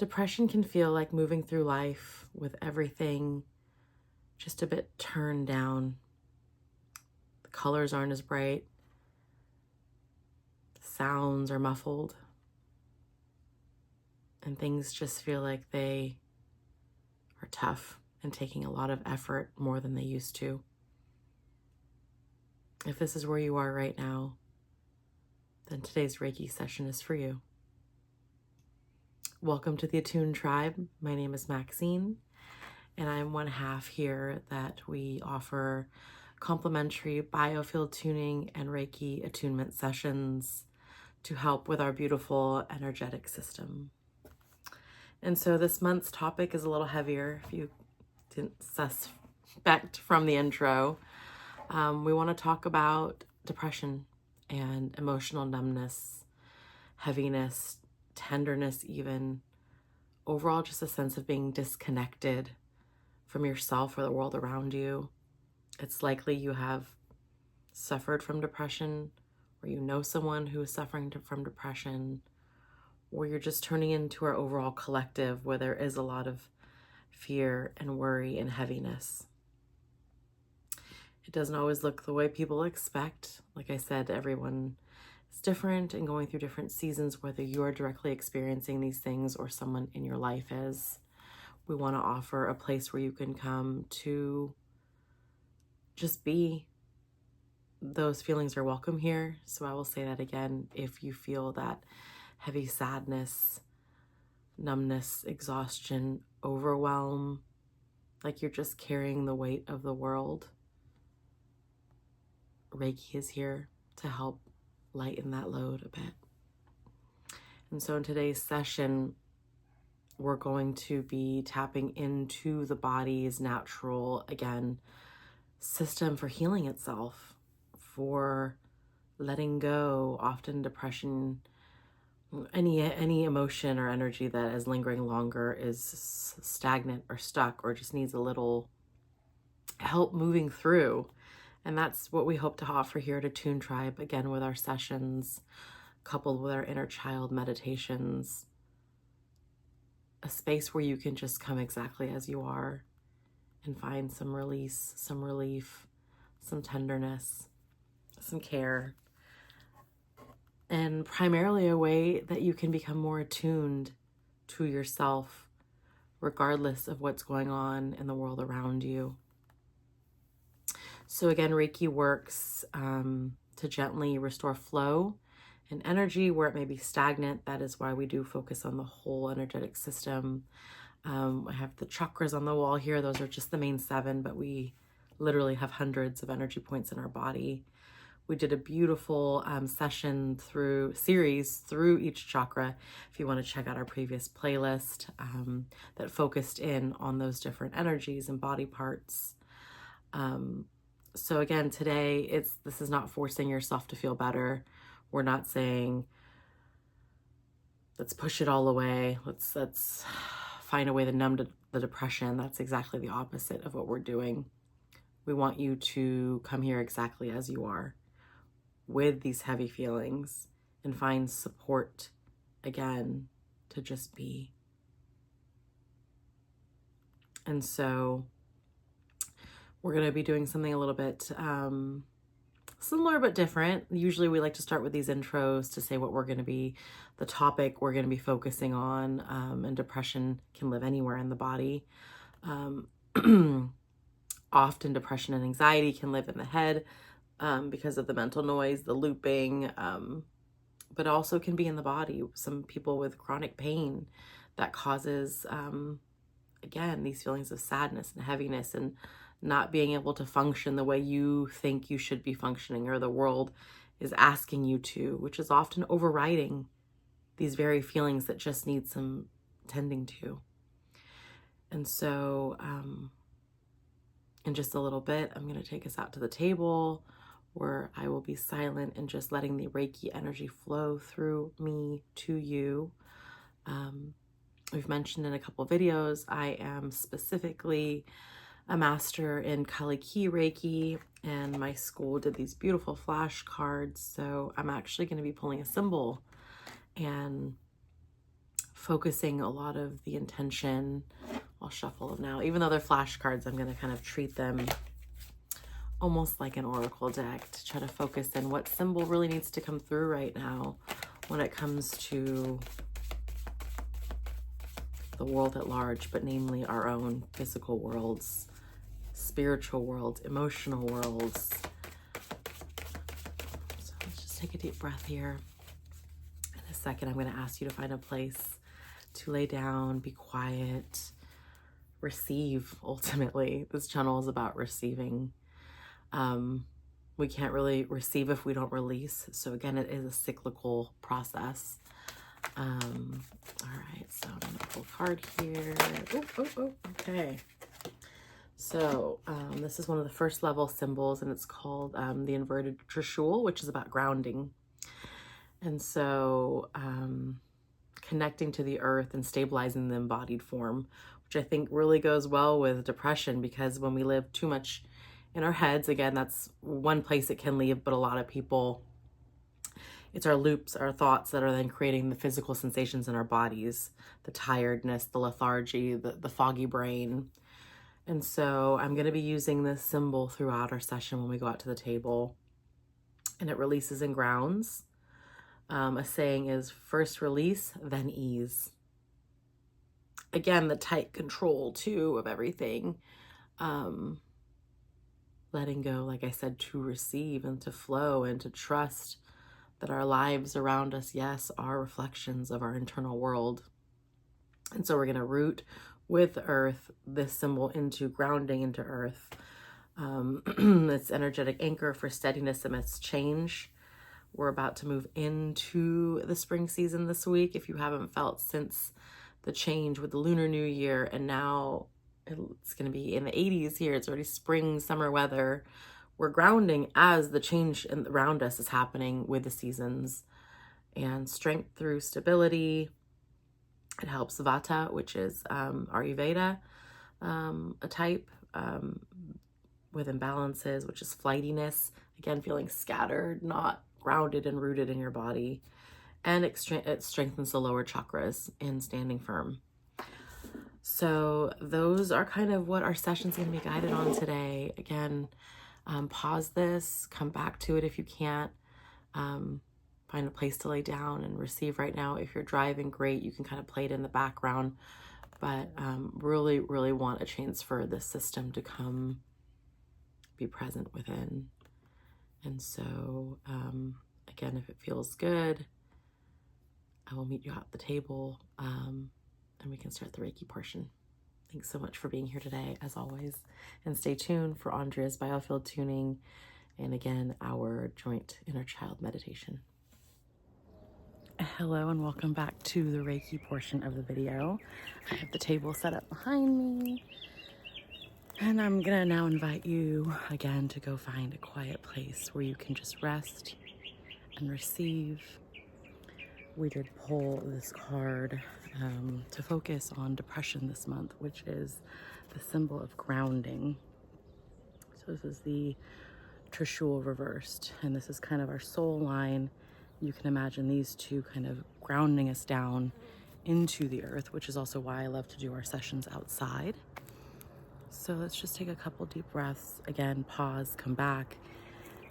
Depression can feel like moving through life with everything just a bit turned down. The colors aren't as bright. The sounds are muffled. And things just feel like they are tough and taking a lot of effort more than they used to. If this is where you are right now, then today's Reiki session is for you. Welcome to the Attuned Tribe. My name is Maxine, and I'm one half here that we offer complimentary biofield tuning and Reiki attunement sessions to help with our beautiful energetic system. And so this month's topic is a little heavier, if you didn't suspect from the intro. We want to talk about depression and emotional numbness, heaviness, tenderness even, overall just a sense of being disconnected from yourself or the world around you. It's likely you have suffered from depression, or you know someone who is suffering from depression, or you're just turning into our overall collective where there is a lot of fear and worry and heaviness. It doesn't always look the way people expect. Like I said, everyone is different and going through different seasons, whether you're directly experiencing these things or someone in your life is. We want to offer a place where you can come to just be. Those feelings are welcome here. So I will say that again. If you feel that heavy sadness, numbness, exhaustion, overwhelm, like you're just carrying the weight of the world, Reiki is here to help lighten that load a bit. And so in today's session, we're going to be tapping into the body's natural, again, system for healing itself, for letting go. Often depression, any emotion or energy that is lingering longer is stagnant or stuck or just needs a little help moving through. And that's what we hope to offer here at Attuned Tribe, again, with our sessions, coupled with our inner child meditations, a space where you can just come exactly as you are and find some release, some relief, some tenderness, some care, and primarily a way that you can become more attuned to yourself, regardless of what's going on in the world around you. So again, Reiki works to gently restore flow and energy where it may be stagnant. That is why we do focus on the whole energetic system. I have the chakras on the wall here. Those are just the main 7, but we literally have hundreds of energy points in our body. We did a beautiful series through each chakra. If you want to check out our previous playlist that focused in on those different energies and body parts. So again, today, this is not forcing yourself to feel better. We're not saying, let's push it all away. Let's find a way to numb the depression. That's exactly the opposite of what we're doing. We want you to come here exactly as you are with these heavy feelings and find support, again, to just be. And so we're going to be doing something a little bit similar but different. Usually we like to start with these intros to say what we're going to be, the topic we're going to be focusing on, and depression can live anywhere in the body. Often depression and anxiety can live in the head because of the mental noise, the looping, but also can be in the body. Some people with chronic pain that causes, again, these feelings of sadness and heaviness and not being able to function the way you think you should be functioning or the world is asking you to, which is often overriding these very feelings that just need some tending to. And so in just a little bit, I'm going to take us out to the table where I will be silent and just letting the Reiki energy flow through me to you. We've mentioned in a couple of videos, I am specifically a master in Kali Ki Reiki, and my school did these beautiful flashcards. So I'm actually going to be pulling a symbol and focusing a lot of the intention. I'll shuffle them now. Even though they're flashcards, I'm going to kind of treat them almost like an oracle deck to try to focus in what symbol really needs to come through right now when it comes to the world at large, but namely our own physical worlds, spiritual worlds, emotional worlds. So let's just take a deep breath here. In a second, I'm going to ask you to find a place to lay down, be quiet, receive. Ultimately, this channel is about receiving. We can't really receive if we don't release. So again, it is a cyclical process. All right, so I'm gonna pull a card here. Okay. So this is one of the first level symbols, and it's called the inverted trishul, which is about grounding. And so connecting to the earth and stabilizing the embodied form, which I think really goes well with depression, because when we live too much in our heads, again, that's one place it can leave, but a lot of people, it's our loops, our thoughts that are then creating the physical sensations in our bodies, the tiredness, the lethargy, the foggy brain. And so I'm going to be using this symbol throughout our session when we go out to the table, and it releases and grounds. A saying is first release, then ease. Again, the tight control too of everything. Letting go, like I said, to receive and to flow and to trust that our lives around us, yes, are reflections of our internal world. And so we're going to root with earth, this symbol, into grounding into earth. It's energetic anchor for steadiness amidst change. We're about to move into the spring season this week. If you haven't felt since the change with the Lunar New Year, and now it's going to be in the 80s here. It's already spring, summer weather. We're grounding as the change around us is happening with the seasons. And strength through stability. It helps Vata, which is Ayurveda, a type, with imbalances, which is flightiness. Again, feeling scattered, not grounded and rooted in your body. And it strengthens the lower chakras in standing firm. So those are kind of what our session's going to be guided on today. Again, pause this, come back to it if you can't. Find a place to lay down and receive right now. If you're driving, great, you can kind of play it in the background. But really, really want a chance for this system to come be present within. And so, again, if it feels good, I will meet you at the table, and we can start the Reiki portion. Thanks so much for being here today, as always. And stay tuned for Andrea's biofield tuning, and again, our joint inner child meditation. Hello, and welcome back to the Reiki portion of the video. I have the table set up behind me, and I'm gonna now invite you again to go find a quiet place where you can just rest and receive. We did pull this card to focus on depression this month, which is the symbol of grounding. So this is the Trishul reversed, and this is kind of our soul line. You can imagine these two kind of grounding us down into the earth, which is also why I love to do our sessions outside. So let's just take a couple deep breaths. Again, pause, come back,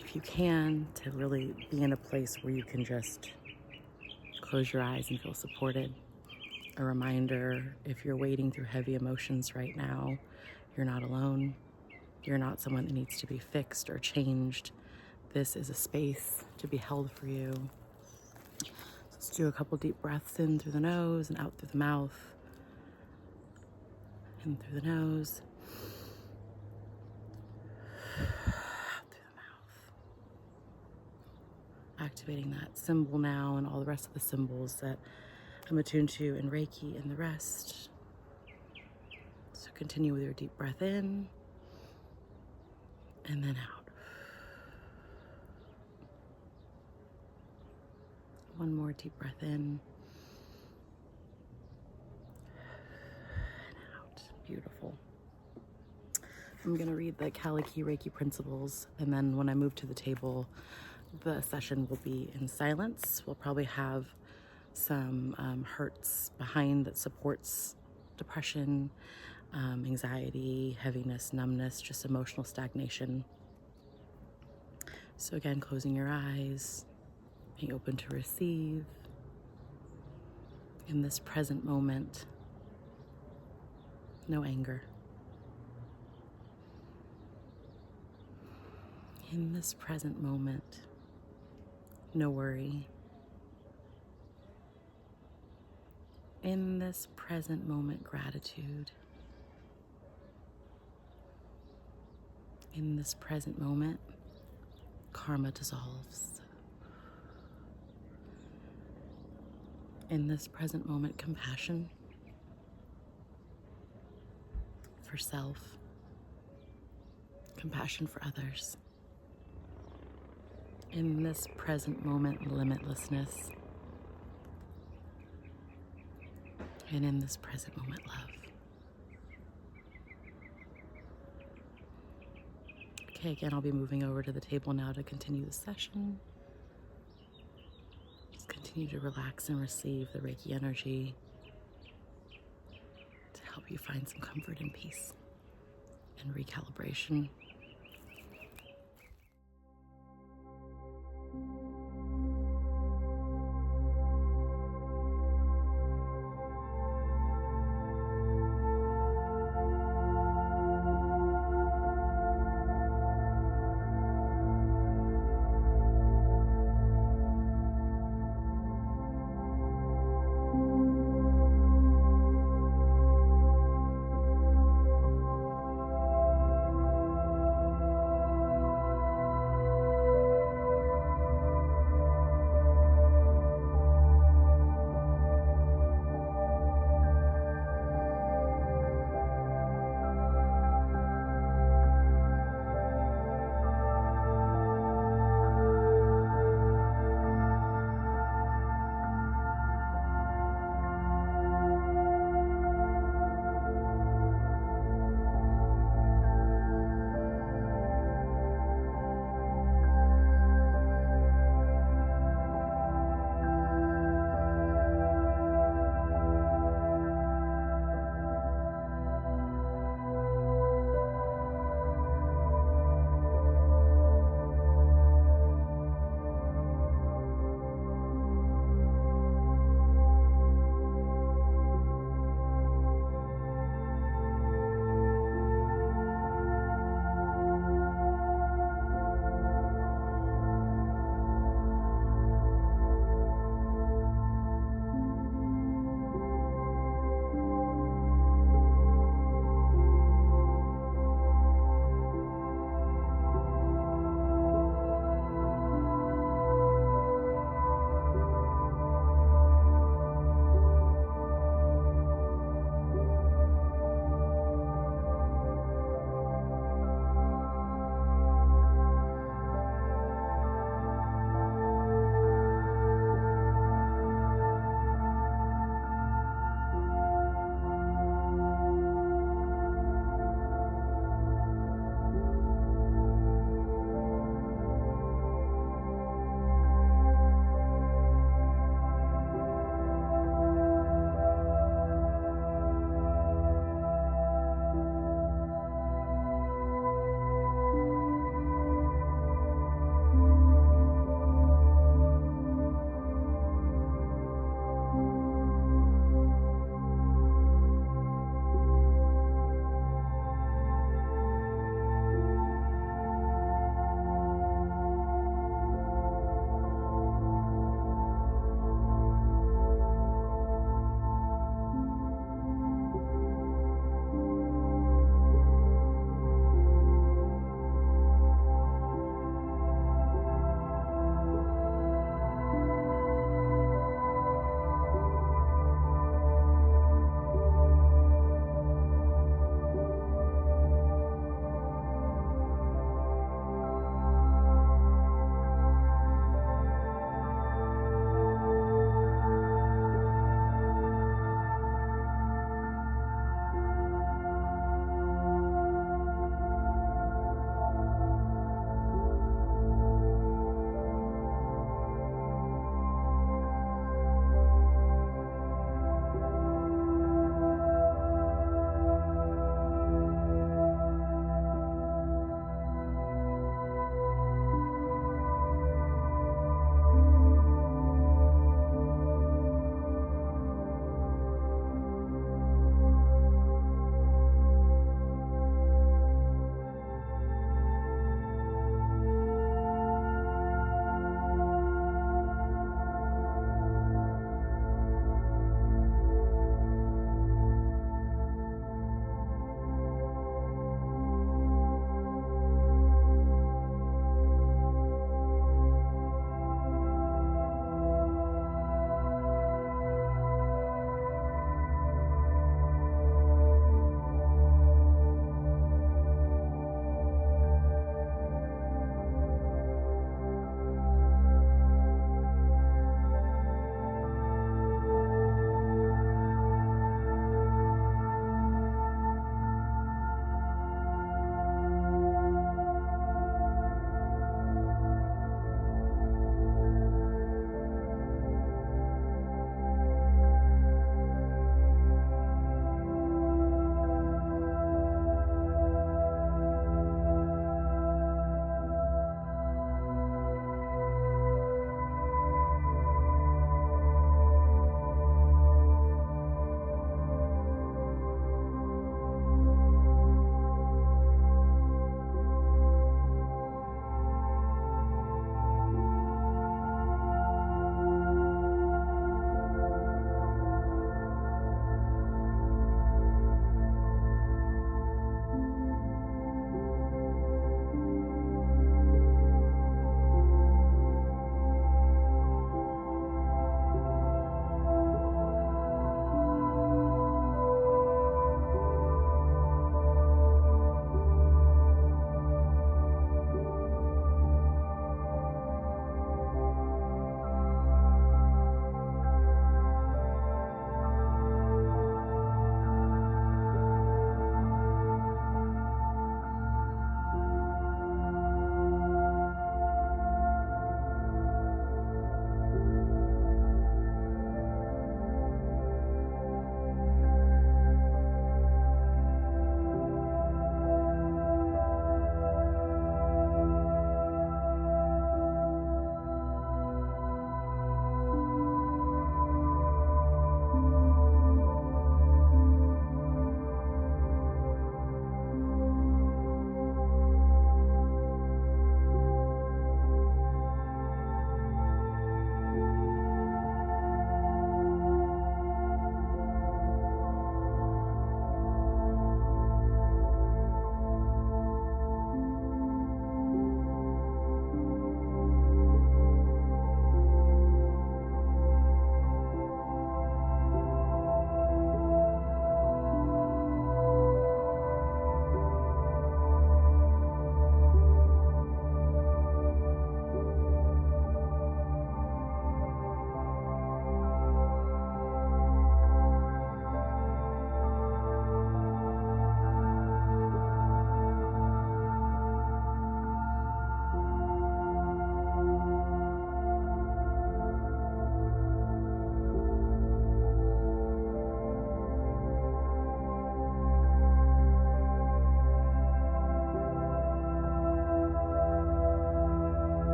if you can, to really be in a place where you can just close your eyes and feel supported. A reminder, if you're wading through heavy emotions right now, you're not alone. You're not someone that needs to be fixed or changed. This is a space to be held for you. So let's do a couple deep breaths in through the nose and out through the mouth. In through the nose. Out through the mouth. Activating that symbol now and all the rest of the symbols that I'm attuned to in Reiki and the rest. So continue with your deep breath in and then out. One more deep breath in and out. Beautiful. I'm going to read the Kaliki Reiki principles, and then when I move to the table, the session will be in silence. We'll probably have some hurts behind that supports depression, anxiety, heaviness, numbness, just emotional stagnation. So again, closing your eyes, being open to receive in this present moment. No anger. In this present moment, no worry. In this present moment, gratitude. In this present moment, karma dissolves. In this present moment, compassion for self, compassion for others. In this present moment, limitlessness. And in this present moment, love. Okay, again, I'll be moving over to the table now to continue the session. Just continue to relax and receive the Reiki energy to help you find some comfort and peace and recalibration.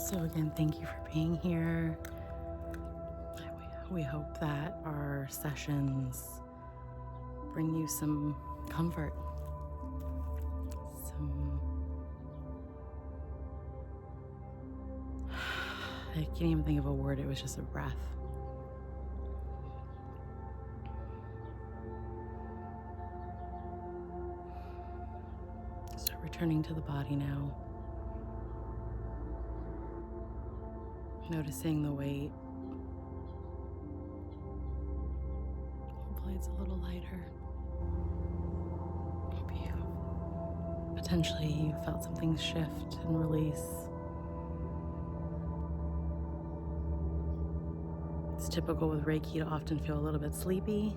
So again, thank you for being here. We hope that our sessions bring you some comfort, I can't even think of a word, it was just a breath. So returning to the body now, noticing the weight. Hopefully it's a little lighter. Potentially you felt something shift and release. It's typical with Reiki to often feel a little bit sleepy,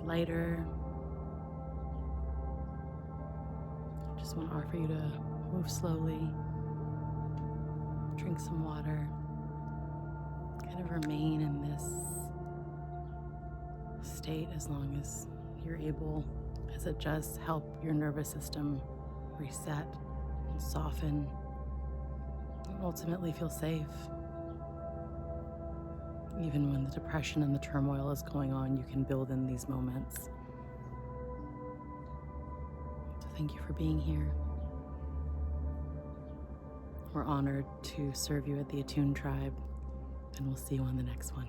lighter. I just want to offer you to move slowly, drink some water, kind of remain in this state as long as you're able, as it does help your nervous system reset and soften and ultimately feel safe. Even when the depression and the turmoil is going on, you can build in these moments. So thank you for being here. We're honored to serve you at the Attuned Tribe, and we'll see you on the next one.